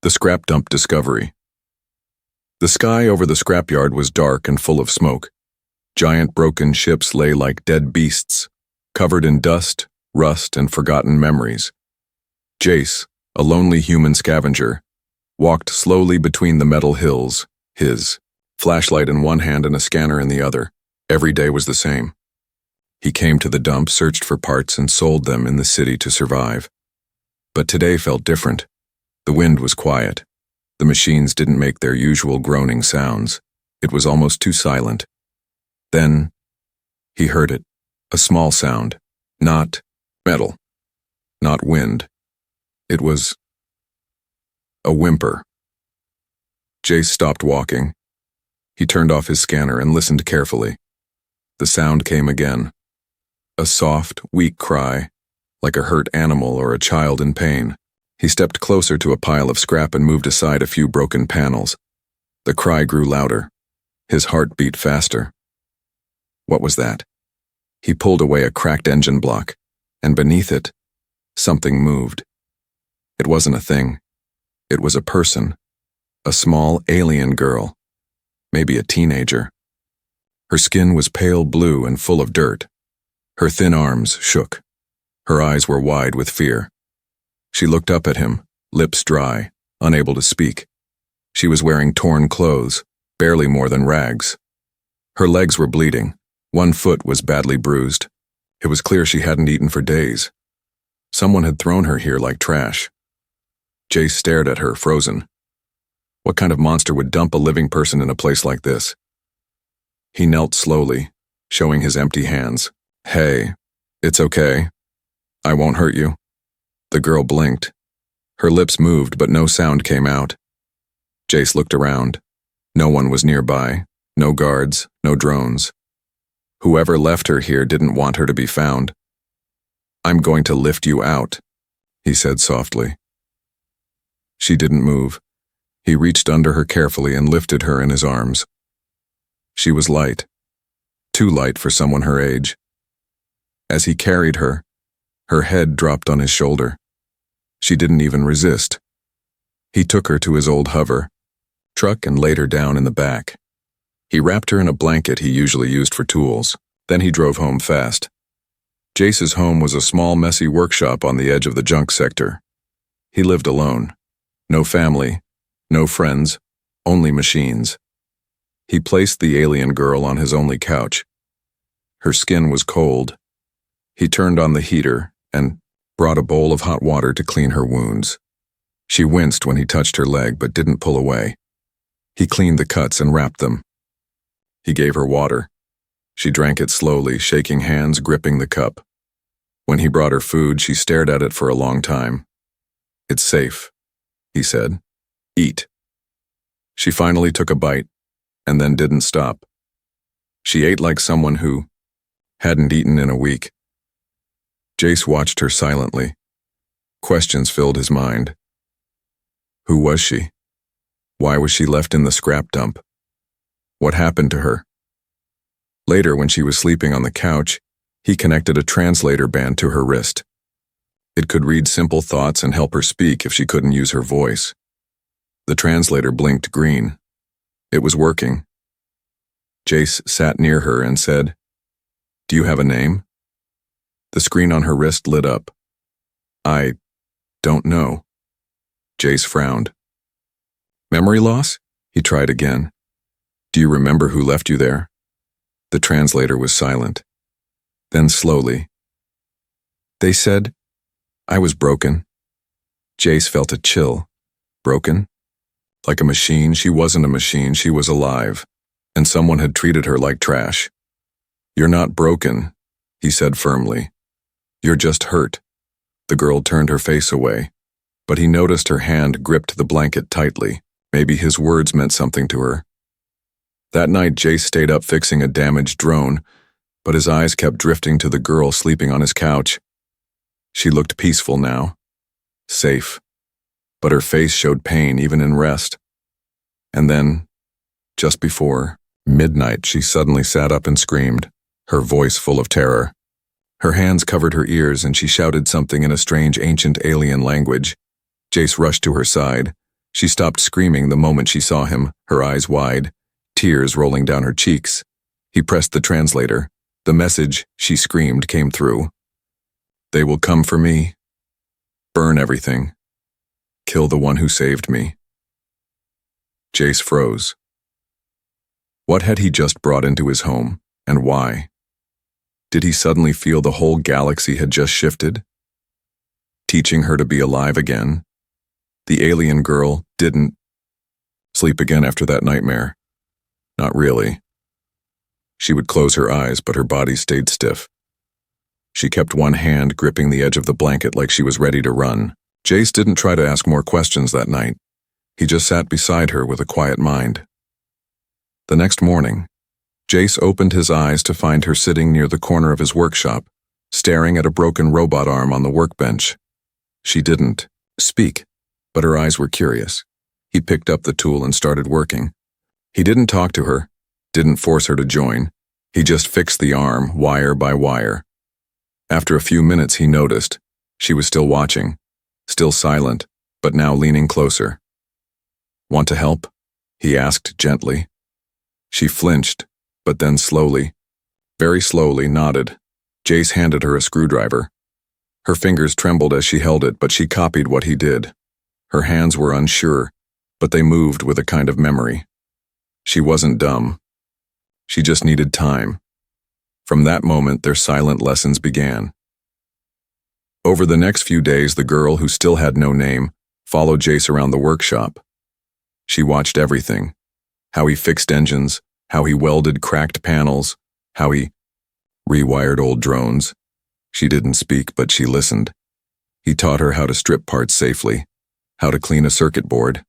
The scrap dump discovery. The sky over the scrapyard was dark and full of smoke. Giant broken ships lay like dead beasts, covered in dust, rust, and forgotten memories. Jace, a lonely human scavenger, walked slowly between the metal hills, his flashlight in one hand and a scanner in the other. Every day was the same. He came to the dump, searched for parts, and sold them in the city to survive. But today felt different. The wind was quiet. The machines didn't make their usual groaning sounds. It was almost too silent. Then he heard it, a small sound, not metal, not wind. It was a whimper. Jace stopped walking. He turned off his scanner and listened carefully. The sound came again, a soft, weak cry, like a hurt animal or a child in pain. He stepped closer to a pile of scrap and moved aside a few broken panels. The cry grew louder. His heart beat faster. What was that? He pulled away a cracked engine block, and beneath it, something moved. It wasn't a thing. It was a person, a small alien girl, maybe a teenager. Her skin was pale blue and full of dirt. Her thin arms shook. Her eyes were wide with fear. She looked up at him, lips dry, unable to speak. She was wearing torn clothes, barely more than rags. Her legs were bleeding. One foot was badly bruised. It was clear she hadn't eaten for days. Someone had thrown her here like trash. Jace stared at her, frozen. What kind of monster would dump a living person in a place like this? He knelt slowly, showing his empty hands. Hey, it's okay. I won't hurt you. The girl blinked. Her lips moved, but no sound came out. Jace looked around. No one was nearby. No guards, no drones. Whoever left her here didn't want her to be found. I'm going to lift you out, he said softly. She didn't move. He reached under her carefully and lifted her in his arms. She was light, too light for someone her age. As he carried her, her head dropped on his shoulder. She didn't even resist. He took her to his old hover truck and laid her down in the back. He wrapped her in a blanket he usually used for tools. Then he drove home fast. Jace's home was a small, messy workshop on the edge of the junk sector. He lived alone. No family, no friends, only machines. He placed the alien girl on his only couch. Her skin was cold. He turned on the heater and brought a bowl of hot water to clean her wounds. She winced when he touched her leg but didn't pull away. He cleaned the cuts and wrapped them. He gave her water. She drank it slowly, shaking hands, gripping the cup. When he brought her food, she stared at it for a long time. It's safe, he said. Eat. She finally took a bite, and then didn't stop. She ate like someone who hadn't eaten in a week. Jace watched her silently. Questions filled his mind. Who was she? Why was she left in the scrap dump? What happened to her? Later, when she was sleeping on the couch, he connected a translator band to her wrist. It could read simple thoughts and help her speak if she couldn't use her voice. The translator blinked green. It was working. Jace sat near her and said, "Do you have a name?" The screen on her wrist lit up. "I don't know." Jace frowned. "Memory loss?" He tried again. "Do you remember who left you there?" The translator was silent. Then slowly, "They said I was broken." Jace felt a chill. Broken? Like a machine? She wasn't a machine, she was alive, and someone had treated her like trash. "You're not broken," he said firmly. "You're just hurt." The girl turned her face away, but he noticed her hand gripped the blanket tightly. Maybe his words meant something to her. That night, Jace stayed up fixing a damaged drone, but his eyes kept drifting to the girl sleeping on his couch. She looked peaceful now, safe, but her face showed pain even in rest. And then, just before midnight, she suddenly sat up and screamed, her voice full of terror. Her hands covered her ears and she shouted something in a strange ancient alien language. Jace rushed to her side. She stopped screaming the moment she saw him, her eyes wide, tears rolling down her cheeks. He pressed the translator. The message, she screamed, came through. They will come for me. Burn everything. Kill the one who saved me. Jace froze. What had he just brought into his home, and why? Did he suddenly feel the whole galaxy had just shifted? Teaching her to be alive again? The alien girl didn't sleep again after that nightmare. Not really. She would close her eyes, but her body stayed stiff. She kept one hand gripping the edge of the blanket like she was ready to run. Jace didn't try to ask more questions that night. He just sat beside her with a quiet mind. The next morning, Jace opened his eyes to find her sitting near the corner of his workshop, staring at a broken robot arm on the workbench. She didn't speak, but her eyes were curious. He picked up the tool and started working. He didn't talk to her, didn't force her to join. He just fixed the arm, wire by wire. After a few minutes, he noticed. She was still watching, still silent, but now leaning closer. Want to help? He asked gently. She flinched, but then slowly, very slowly, nodded. Jace handed her a screwdriver. Her fingers trembled as she held it, but she copied what he did. Her hands were unsure, but they moved with a kind of memory. She wasn't dumb. She just needed time. From that moment, their silent lessons began. Over the next few days, the girl, who still had no name, followed Jace around the workshop. She watched everything. How he fixed engines, how he welded cracked panels, how he rewired old drones. She didn't speak, but she listened. He taught her how to strip parts safely, how to clean a circuit board,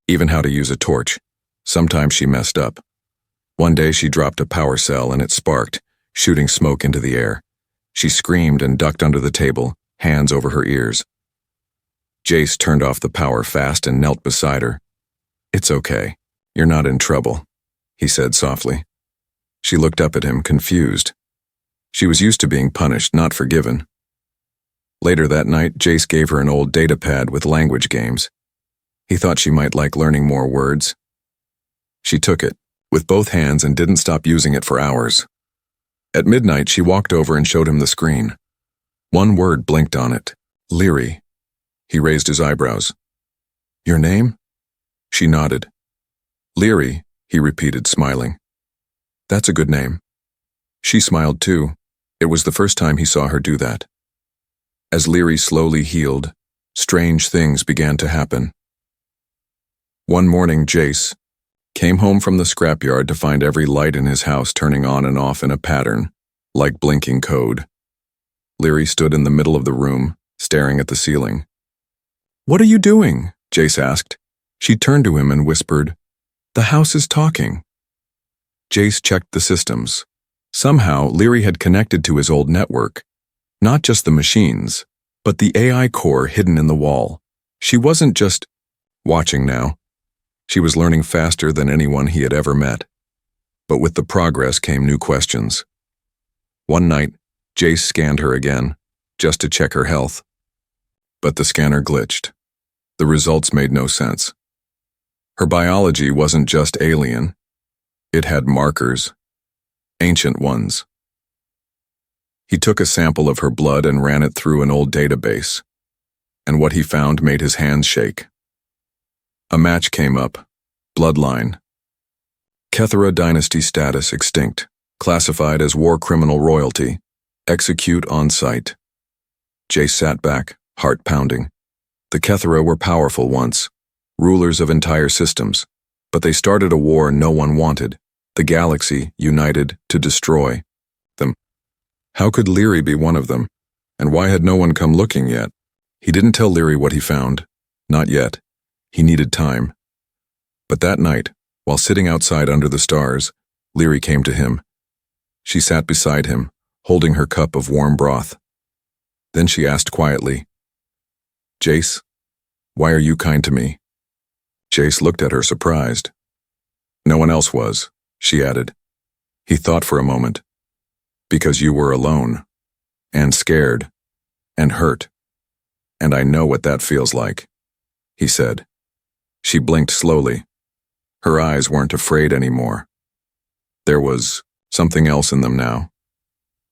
even how to use a torch. Sometimes she messed up. One day she dropped a power cell and it sparked, shooting smoke into the air. She screamed and ducked under the table, hands over her ears. Jace turned off the power fast and knelt beside her. "It's okay. You're not in trouble," he said softly. She looked up at him, confused. She was used to being punished, not forgiven. Later that night, Jace gave her an old data pad with language games. He thought she might like learning more words. She took it with both hands and didn't stop using it for hours. At midnight, she walked over and showed him the screen. One word blinked on it. Leary. He raised his eyebrows. "Your name?" She nodded. "Leary," he repeated, smiling. "That's a good name." She smiled too. It was the first time he saw her do that. As Leary slowly healed, strange things began to happen. One morning, Jace came home from the scrapyard to find every light in his house turning on and off in a pattern, like blinking code. Leary stood in the middle of the room, staring at the ceiling. "What are you doing?" Jace asked. She turned to him and whispered, "The house is talking." Jace checked the systems. Somehow, Leary had connected to his old network. Not just the machines, but the AI core hidden in the wall. She wasn't just watching now. She was learning faster than anyone he had ever met. But with the progress came new questions. One night, Jace scanned her again, just to check her health. But the scanner glitched. The results made no sense. Her biology wasn't just alien. It had markers. Ancient ones. He took a sample of her blood and ran it through an old database. And what he found made his hands shake. A match came up. Bloodline. Kethera dynasty status extinct. Classified as war criminal royalty. Execute on sight. Jace sat back, heart pounding. The Kethera were powerful once, rulers of entire systems, but they started a war no one wanted. The galaxy united to destroy them. How could Leary be one of them? And why had no one come looking yet? He didn't tell Leary what he found. Not yet. He needed time. But that night, while sitting outside under the stars, Leary came to him. She sat beside him, holding her cup of warm broth. Then she asked quietly, "Jace, why are you kind to me?" Jace looked at her surprised. "No one else was," she added. He thought for a moment. "Because you were alone, and scared, and hurt. And I know what that feels like," he said. She blinked slowly. Her eyes weren't afraid anymore. There was something else in them now.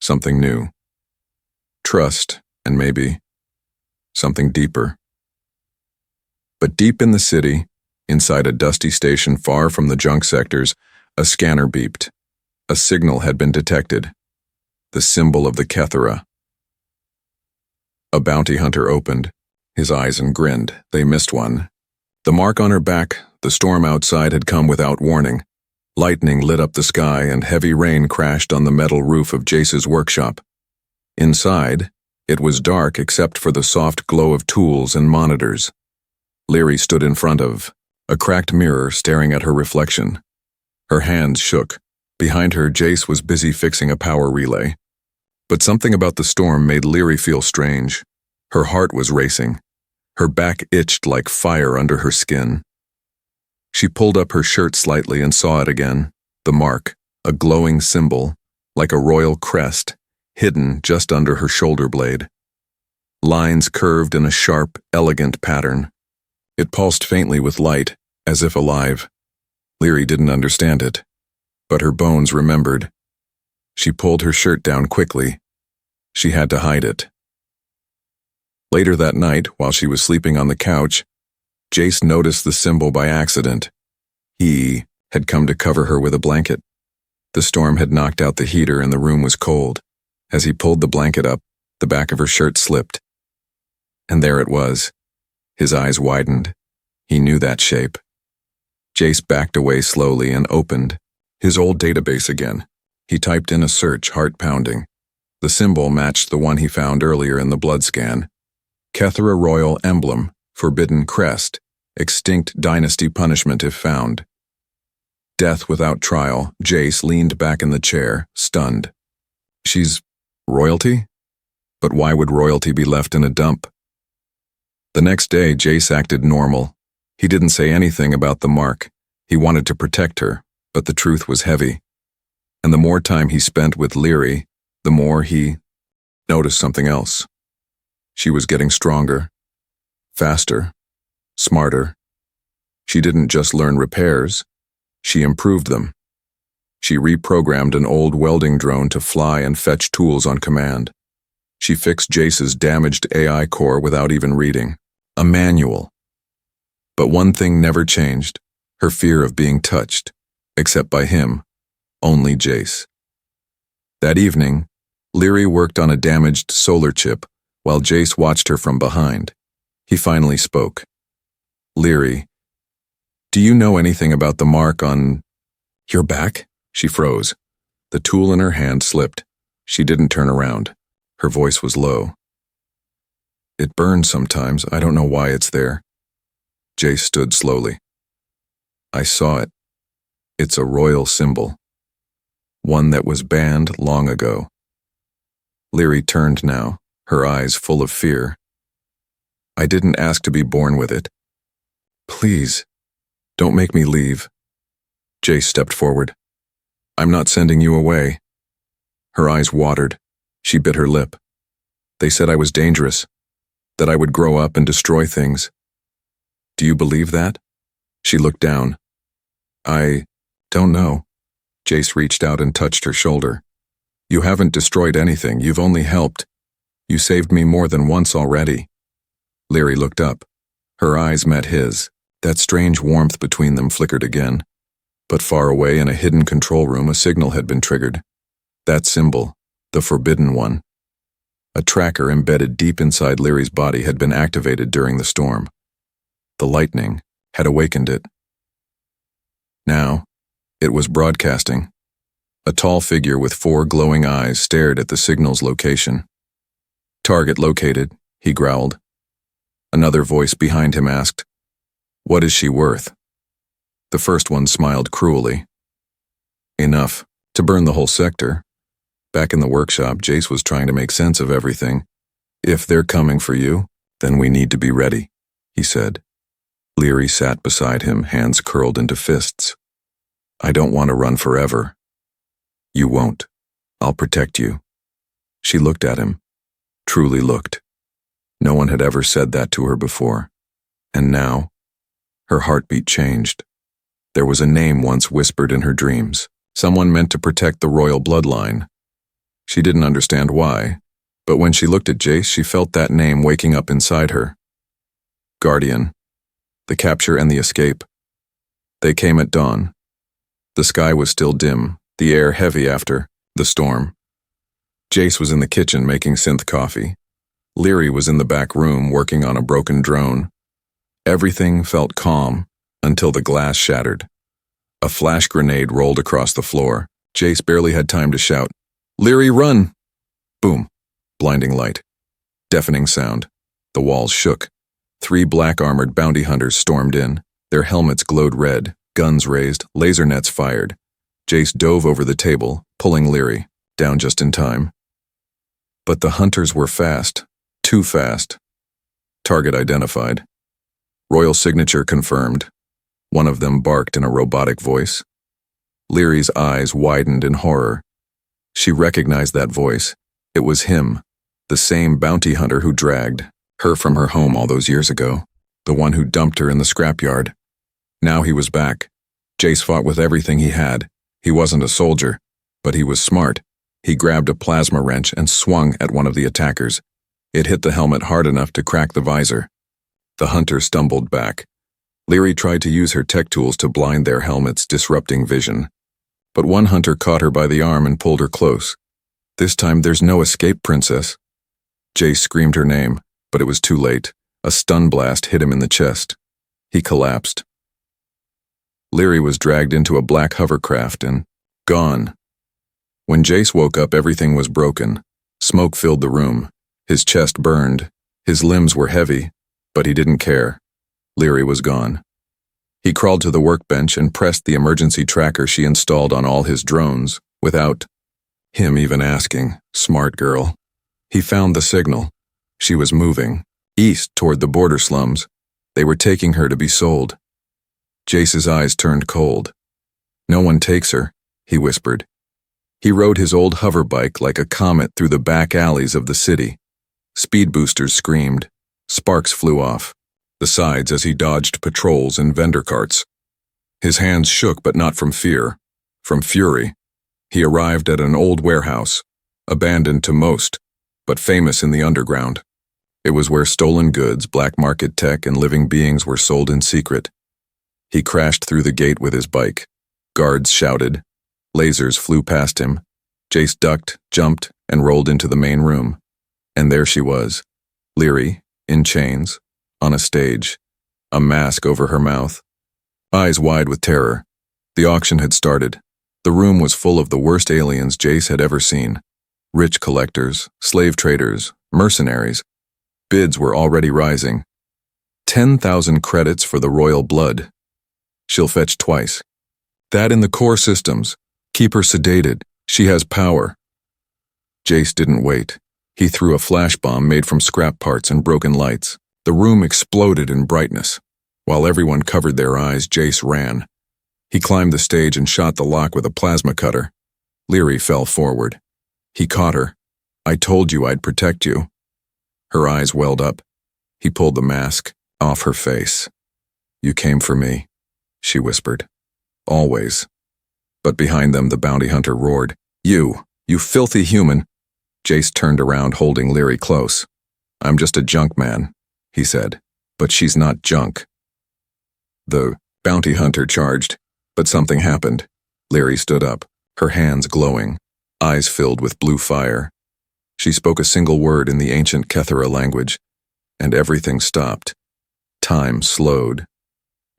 Something new. Trust, and maybe something deeper. But deep in the city, inside a dusty station far from the junk sectors, a scanner beeped. A signal had been detected. The symbol of the Kethera. A bounty hunter opened his eyes and grinned. They missed one. The mark on her back, the storm outside had come without warning. Lightning lit up the sky and heavy rain crashed on the metal roof of Jace's workshop. Inside, it was dark except for the soft glow of tools and monitors. Leary stood in front of a cracked mirror staring at her reflection. Her hands shook. Behind her, Jace was busy fixing a power relay. But something about the storm made Leary feel strange. Her heart was racing. Her back itched like fire under her skin. She pulled up her shirt slightly and saw it again. The mark, a glowing symbol, like a royal crest, hidden just under her shoulder blade. Lines curved in a sharp, elegant pattern. It pulsed faintly with light, as if alive. Leary didn't understand it, but her bones remembered. She pulled her shirt down quickly. She had to hide it. Later that night, while she was sleeping on the couch, Jace noticed the symbol by accident. He had come to cover her with a blanket. The storm had knocked out the heater and the room was cold. As he pulled the blanket up, the back of her shirt slipped. And there it was. His eyes widened. He knew that shape. Jace backed away slowly and opened his old database again. He typed in a search, heart pounding. The symbol matched the one he found earlier in the blood scan. Kethera Royal Emblem, Forbidden Crest, Extinct Dynasty Punishment if found. Death without trial. Jace leaned back in the chair, stunned. She's royalty? But why would royalty be left in a dump? The next day, Jace acted normal. He didn't say anything about the mark. He wanted to protect her, but the truth was heavy. And the more time he spent with Leary, the more he noticed something else. She was getting stronger, faster, smarter. She didn't just learn repairs, she improved them. She reprogrammed an old welding drone to fly and fetch tools on command. She fixed Jace's damaged AI core without even reading a manual. But one thing never changed, her fear of being touched, except by him, only Jace. That evening, Leary worked on a damaged solar chip while Jace watched her from behind. He finally spoke. Leary, do you know anything about the mark on your back? She froze. The tool in her hand slipped. She didn't turn around. Her voice was low. It burns sometimes. I don't know why it's there. Jace stood slowly. I saw it. It's a royal symbol. One that was banned long ago. Leary turned now, her eyes full of fear. I didn't ask to be born with it. Please, don't make me leave. Jace stepped forward. I'm not sending you away. Her eyes watered. She bit her lip. They said I was dangerous, that I would grow up and destroy things. Do you believe that? She looked down. I don't know. Jace reached out and touched her shoulder. You haven't destroyed anything, you've only helped. You saved me more than once already. Leary looked up. Her eyes met his. That strange warmth between them flickered again. But far away in a hidden control room, a signal had been triggered. That symbol, the forbidden one. A tracker embedded deep inside Leary's body had been activated during the storm. The lightning had awakened it. Now, it was broadcasting. A tall figure with 4 glowing eyes stared at the signal's location. Target located, he growled. Another voice behind him asked, What is she worth? The first one smiled cruelly. Enough to burn the whole sector. Back in the workshop, Jace was trying to make sense of everything. If they're coming for you, then we need to be ready, he said. Leary sat beside him, hands curled into fists. I don't want to run forever. You won't. I'll protect you. She looked at him. Truly looked. No one had ever said that to her before. And now, Her heartbeat changed. There was a name once whispered in her dreams, someone meant to protect the royal bloodline. She didn't understand why, but when she looked at Jace, she felt that name waking up inside her. Guardian. The capture and the escape. They came at dawn. The sky was still dim, the air heavy after the storm. Jace was in the kitchen making synth coffee. Leary was in the back room working on a broken drone. Everything felt calm until the glass shattered. A flash grenade rolled across the floor. Jace barely had time to shout, "Leary, run!" Boom. Blinding light. Deafening sound. The walls shook. 3 black-armored bounty hunters stormed in. Their helmets glowed red, guns raised, laser nets fired. Jace dove over the table, pulling Leary, down just in time. But the hunters were fast. Too fast. Target identified. Royal signature confirmed. One of them barked in a robotic voice. Leary's eyes widened in horror. She recognized that voice. It was him, the same bounty hunter who dragged her from her home all those years ago, the one who dumped her in the scrapyard. Now he was back. Jace fought with everything he had. He wasn't a soldier, but he was smart. He grabbed a plasma wrench and swung at one of the attackers. It hit the helmet hard enough to crack the visor. The hunter stumbled back. Leary tried to use her tech tools to blind their helmets, disrupting vision. But one hunter caught her by the arm and pulled her close. "This time there's no escape, princess." Jace screamed her name, but it was too late. A stun blast hit him in the chest. He collapsed. Leary was dragged into a black hovercraft and gone. When Jace woke up, everything was broken. Smoke filled the room. His chest burned. His limbs were heavy, but he didn't care. Leary was gone. He crawled to the workbench and pressed the emergency tracker she installed on all his drones, without him even asking. Smart girl. He found the signal. She was moving, east toward the border slums. They were taking her to be sold. Jace's eyes turned cold. "No one takes her," he whispered. He rode his old hover bike like a comet through the back alleys of the city. Speed boosters screamed. Sparks flew off the sides as he dodged patrols and vendor carts. His hands shook, but not from fear, from fury. He arrived at an old warehouse, abandoned to most, but famous in the underground. It was where stolen goods, black market tech, and living beings were sold in secret. He crashed through the gate with his bike. Guards shouted. Lasers flew past him. Jace ducked, jumped, and rolled into the main room. And there she was, Leary, in chains, on a stage, a mask over her mouth, eyes wide with terror. The auction had started. The room was full of the worst aliens Jace had ever seen. Rich collectors, slave traders, mercenaries. Bids were already rising. 10,000 credits for the royal blood. She'll fetch twice. That in the core systems. Keep her sedated. She has power. Jace didn't wait. He threw a flash bomb made from scrap parts and broken lights. The room exploded in brightness. While everyone covered their eyes, Jace ran. He climbed the stage and shot the lock with a plasma cutter. Leary fell forward. He caught her. "I told you I'd protect you." Her eyes welled up. He pulled the mask off her face. "You came for me," she whispered. "Always." But behind them the bounty hunter roared. You filthy human." Jace turned around, holding Leary close. "I'm just a junk man," he said. "But she's not junk." The bounty hunter charged, but something happened. Leary stood up, her hands glowing, eyes filled with blue fire. She spoke a single word in the ancient Kethera language, and everything stopped. Time slowed.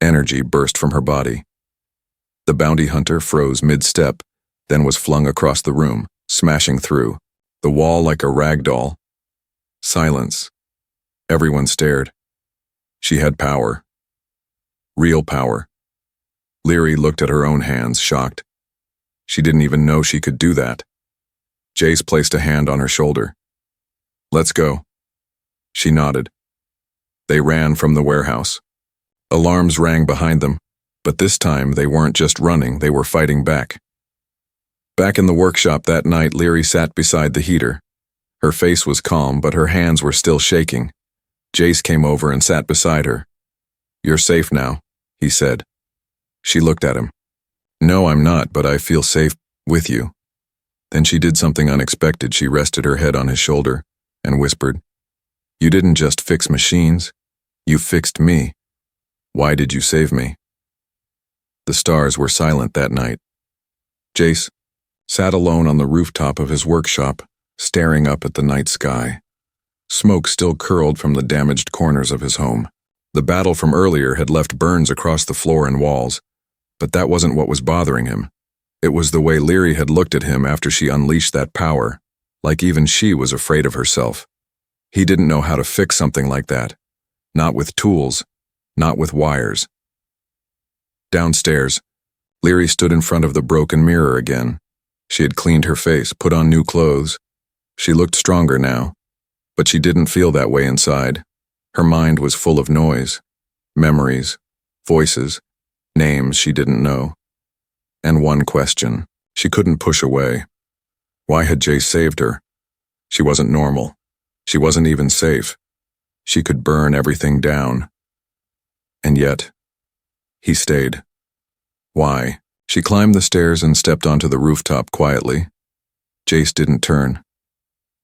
Energy burst from her body. The bounty hunter froze mid-step, then was flung across the room, smashing through the wall like a rag doll. Silence. Everyone stared. She had power. Real power. Leary looked at her own hands, shocked. She didn't even know she could do that. Jace placed a hand on her shoulder. "Let's go." She nodded. They ran from the warehouse. Alarms rang behind them, but this time they weren't just running, they were fighting back. Back in the workshop that night, Leary sat beside the heater. Her face was calm, but her hands were still shaking. Jace came over and sat beside her. "You're safe now," he said. She looked at him. No, I'm not, but I feel safe with you. Then she did something unexpected. She rested her head on his shoulder and whispered, You didn't just fix machines, you fixed me. Why did you save me? The stars were silent that night. Jace sat alone on the rooftop of his workshop, staring up at the night sky. Smoke still curled from the damaged corners of his home. The battle from earlier had left burns across the floor and walls, but that wasn't what was bothering him. It was the way Leary had looked at him after she unleashed that power, like even she was afraid of herself. He didn't know how to fix something like that. Not with tools, not with wires. Downstairs, Leary stood in front of the broken mirror again. She had cleaned her face, put on new clothes. She looked stronger now, but she didn't feel that way inside. Her mind was full of noise, memories, voices, names she didn't know. And one question she couldn't push away. Why had Jace saved her? She wasn't normal. She wasn't even safe. She could burn everything down. And yet, he stayed. Why? She climbed the stairs and stepped onto the rooftop quietly. Jace didn't turn.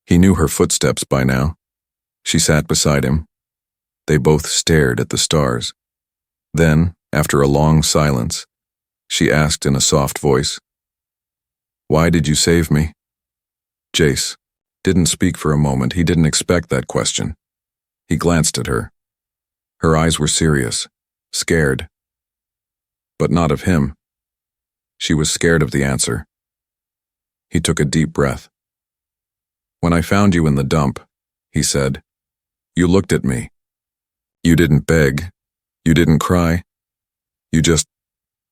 He knew her footsteps by now. She sat beside him. They both stared at the stars. Then, after a long silence, she asked in a soft voice, Why did you save me? Jace didn't speak for a moment. He didn't expect that question. He glanced at her. Her eyes were serious, scared. But not of him. She was scared of the answer. He took a deep breath. When I found you in the dump, he said, you looked at me. You didn't beg. You didn't cry. You just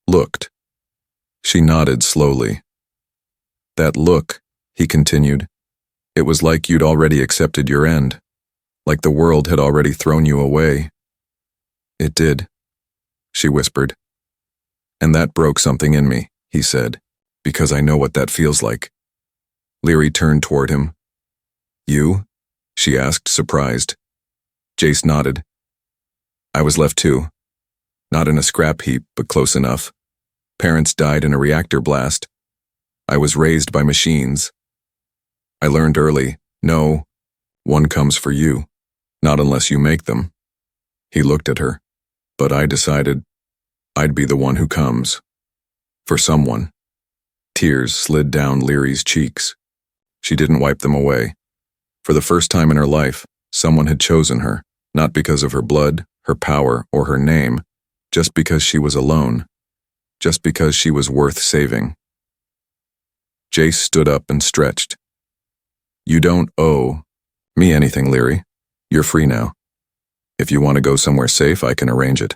looked. She nodded slowly. That look, he continued, it was like you'd already accepted your end, like the world had already thrown you away. It did, she whispered. And that broke something in me, he said, because I know what that feels like. Leary turned toward him. You? She asked, surprised. Jace nodded. I was left too. Not in a scrap heap, but close enough. Parents died in a reactor blast. I was raised by machines. I learned early, no, one comes for you, not unless you make them. He looked at her, but I decided I'd be the one who comes. For someone. Tears slid down Leary's cheeks. She didn't wipe them away. For the first time in her life, someone had chosen her, not because of her blood, her power, or her name, just because she was alone, just because she was worth saving. Jace stood up and stretched. You don't owe me anything, Leary. You're free now. If you want to go somewhere safe, I can arrange it.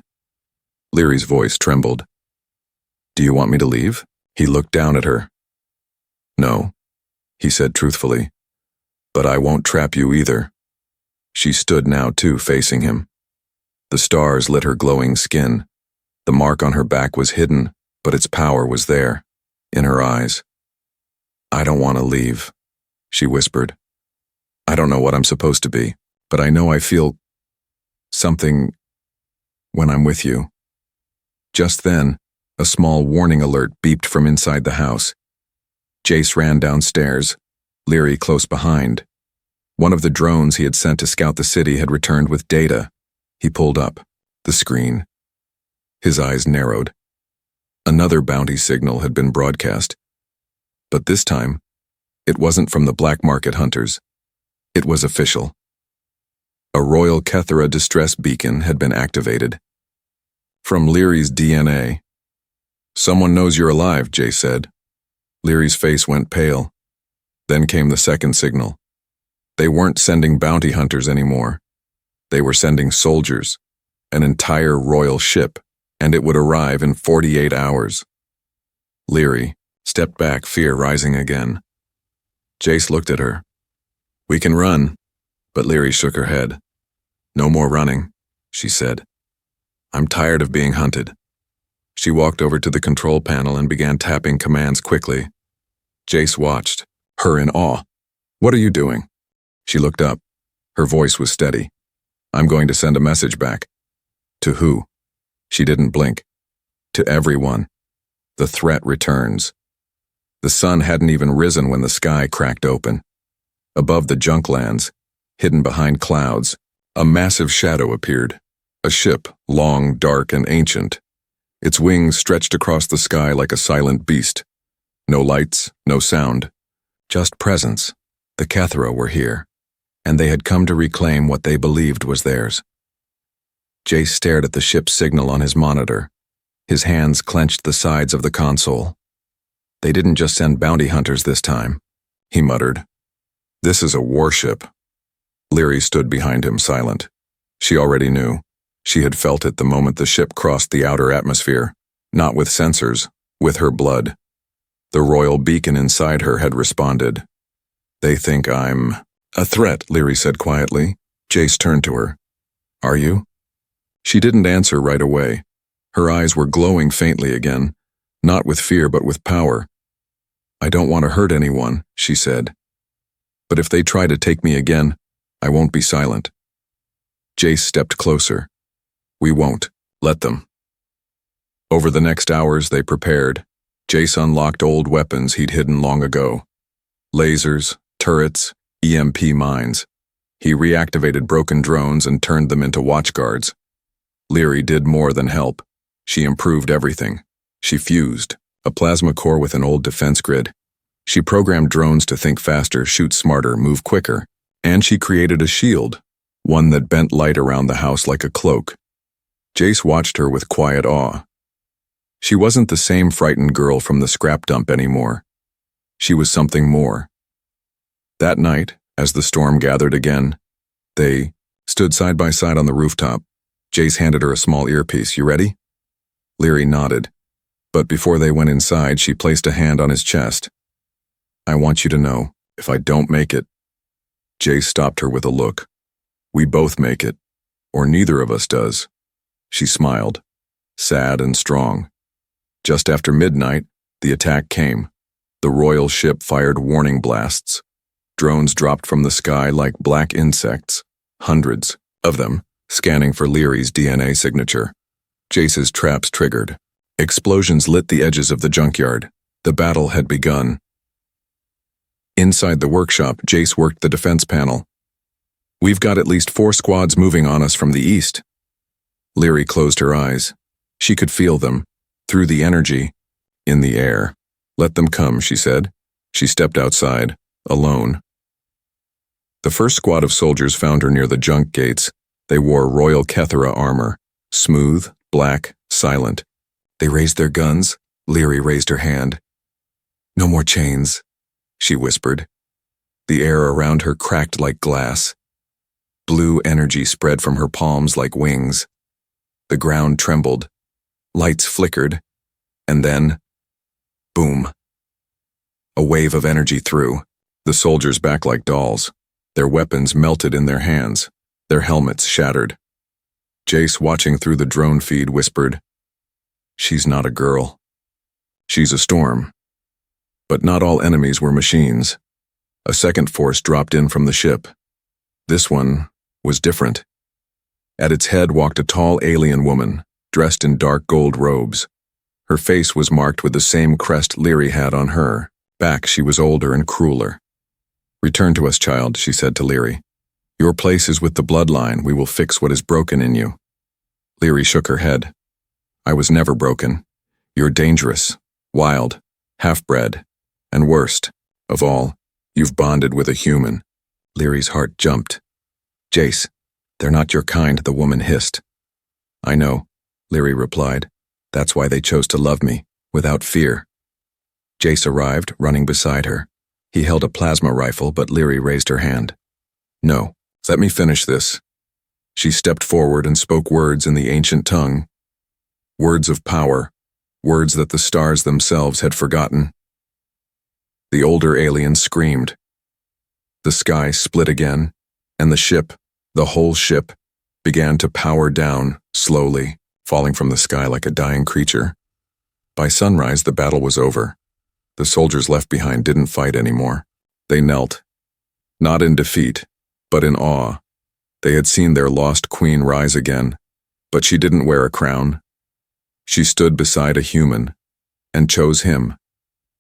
Leary's voice trembled. Do you want me to leave? He looked down at her. No, he said truthfully. But I won't trap you either. She stood now too, facing him. The stars lit her glowing skin. The mark on her back was hidden, but its power was there, in her eyes. I don't want to leave, she whispered. I don't know what I'm supposed to be, but I know I feel something when I'm with you. Just then, a small warning alert beeped from inside the house. Jace ran downstairs, Leary close behind. One of the drones he had sent to scout the city had returned with data. He pulled up the screen. His eyes narrowed. Another bounty signal had been broadcast. But this time, it wasn't from the black market hunters. It was official. A Royal Kethera distress beacon had been activated. From Leary's DNA. Someone knows you're alive, Jay said. Leary's face went pale. Then came the second signal. They weren't sending bounty hunters anymore. They were sending soldiers, an entire royal ship, and it would arrive in 48 hours. Leary stepped back, fear rising again. Jace looked at her. We can run, but Leary shook her head. No more running, she said. I'm tired of being hunted. She walked over to the control panel and began tapping commands quickly. Jace watched, her in awe. What are you doing? She looked up. Her voice was steady. I'm going to send a message back. To who? She didn't blink. To everyone, the threat returns. The sun hadn't even risen when the sky cracked open. Above the junklands, hidden behind clouds, a massive shadow appeared. A ship, long, dark, and ancient. Its wings stretched across the sky like a silent beast. No lights, no sound. Just presence. The Kethra were here, and they had come to reclaim what they believed was theirs. Jace stared at the ship's signal on his monitor. His hands clenched the sides of the console. They didn't just send bounty hunters this time, he muttered. This is a warship. Leary stood behind him, silent. She already knew. She had felt it the moment the ship crossed the outer atmosphere, not with sensors, with her blood. The royal beacon inside her had responded. They think I'm a threat, Leary said quietly. Jace turned to her. Are you? She didn't answer right away. Her eyes were glowing faintly again, not with fear but with power. I don't want to hurt anyone, she said. But if they try to take me again, I won't be silent. Jace stepped closer. We won't. Let them. Over the next hours they prepared. Jace unlocked old weapons he'd hidden long ago. Lasers, turrets, EMP mines. He reactivated broken drones and turned them into watchguards. Leary did more than help. She improved everything. She fused a plasma core with an old defense grid. She programmed drones to think faster, shoot smarter, move quicker. And she created a shield, one that bent light around the house like a cloak. Jace watched her with quiet awe. She wasn't the same frightened girl from the scrap dump anymore. She was something more. That night, as the storm gathered again, they stood side by side on the rooftop. Jace handed her a small earpiece. You ready? Leary nodded, but before they went inside, she placed a hand on his chest. I want you to know, if I don't make it. Jace stopped her with a look. We both make it, or neither of us does. She smiled, sad and strong. Just after midnight, the attack came. The royal ship fired warning blasts. Drones dropped from the sky like black insects, hundreds of them, scanning for Leary's DNA signature. Jace's traps triggered. Explosions lit the edges of the junkyard. The battle had begun. Inside the workshop, Jace worked the defense panel. We've got at least 4 squads moving on us from the east. Leary closed her eyes. She could feel them, through the energy, in the air. Let them come, she said. She stepped outside, alone. The first squad of soldiers found her near the junk gates. They wore royal Kethra armor, smooth, black, silent. They raised their guns. Leary raised her hand. No more chains, she whispered. The air around her cracked like glass. Blue energy spread from her palms like wings. The ground trembled. Lights flickered. And then, boom. A wave of energy threw. The soldiers back like dolls. Their weapons melted in their hands. Their helmets shattered. Jace, watching through the drone feed, whispered, She's not a girl. She's a storm. But not all enemies were machines. A second force dropped in from the ship. This one was different. At its head walked a tall alien woman, dressed in dark gold robes. Her face was marked with the same crest Leary had on her. Back, she was older and crueler. Return to us, child, she said to Leary. Your place is with the bloodline. We will fix what is broken in you. Leary shook her head. I was never broken. You're dangerous, wild, half-bred, and worst of all, you've bonded with a human. Leary's heart jumped. Jace, they're not your kind, the woman hissed. I know, Leary replied. That's why they chose to love me, without fear. Jace arrived, running beside her. He held a plasma rifle, but Leary raised her hand. No, let me finish this. She stepped forward and spoke words in the ancient tongue. Words of power, words that the stars themselves had forgotten. The older alien screamed. The sky split again, and the ship, the whole ship, began to power down, slowly, falling from the sky like a dying creature. By sunrise, the battle was over. The soldiers left behind didn't fight anymore. They knelt, not in defeat, but in awe. They had seen their lost queen rise again, but she didn't wear a crown. She stood beside a human and chose him.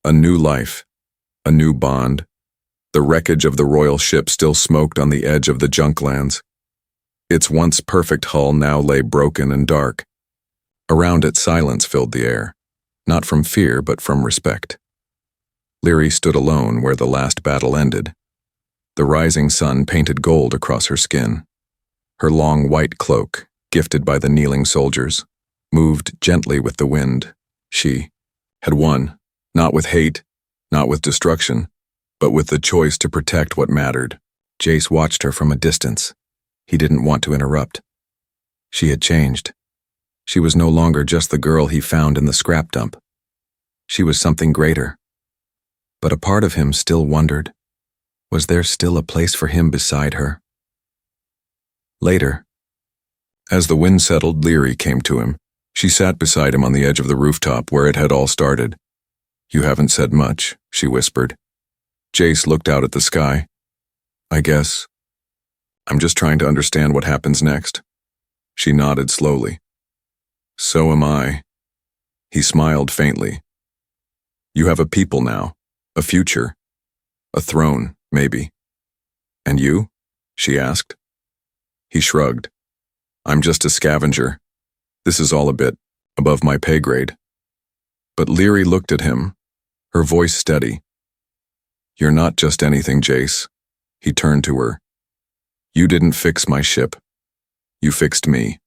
A new life, a new bond. The wreckage of the royal ship still smoked on the edge of the junklands. Its once perfect hull now lay broken and dark. Around it, silence filled the air, not from fear but from respect. Leary stood alone where the last battle ended. The rising sun painted gold across her skin. Her long white cloak, gifted by the kneeling soldiers, moved gently with the wind. She had won, not with hate, not with destruction, but with the choice to protect what mattered. Jace watched her from a distance. He didn't want to interrupt. She had changed. She was no longer just the girl he found in the scrap dump. She was something greater. But a part of him still wondered, was there still a place for him beside her? Later, as the wind settled, Leary came to him. She sat beside him on the edge of the rooftop where it had all started. "You haven't said much," she whispered. Jace looked out at the sky. "I guess I'm just trying to understand what happens next." She nodded slowly. "So am I." He smiled faintly. "You have a people now, a future, a throne, maybe." "And you?" she asked. He shrugged. "I'm just a scavenger. This is all a bit above my pay grade." But Leary looked at him, her voice steady. "You're not just anything, Jace." He turned to her. "You didn't fix my ship. You fixed me.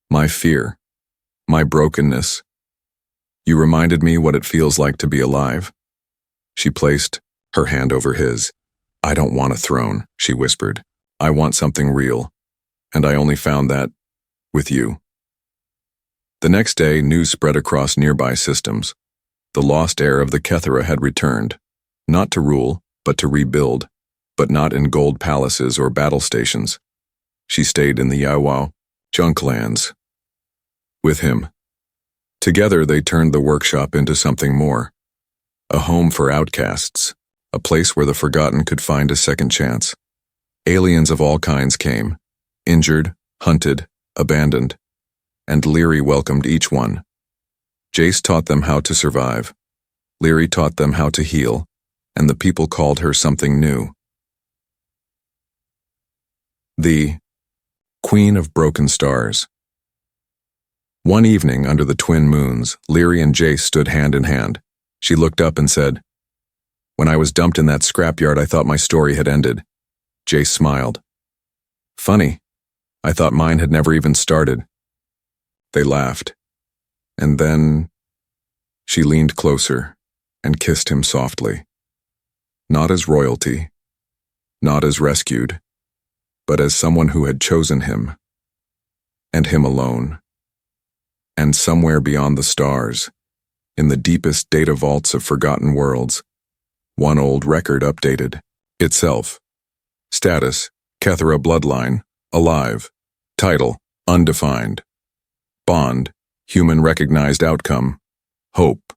My fear. My brokenness. You reminded me what it feels like to be alive." She placed her hand over his. "I don't want a throne," she whispered. "I want something real. And I only found that with you." The next day, news spread across nearby systems. The lost heir of the Kethera had returned, not to rule, but to rebuild, but not in gold palaces or battle stations. She stayed in the Yawo junklands with him. Together they turned the workshop into something more. A home for outcasts, a place where the forgotten could find a second chance. Aliens of all kinds came, injured, hunted, abandoned, and Leary welcomed each one. Jace taught them how to survive. Leary taught them how to heal, and the people called her something new. The Queen of Broken Stars. One evening under the twin moons, Leary and Jace stood hand in hand. She looked up and said, "When I was dumped in that scrapyard, I thought my story had ended." Jace smiled. "Funny, I thought mine had never even started." They laughed. And then she leaned closer and kissed him softly. Not as royalty, not as rescued, but as someone who had chosen him, and him alone. And somewhere beyond the stars, in the deepest data vaults of forgotten worlds, one old record updated itself. Status, Kethera bloodline, alive. Title, undefined. Bond, human recognized outcome. Hope,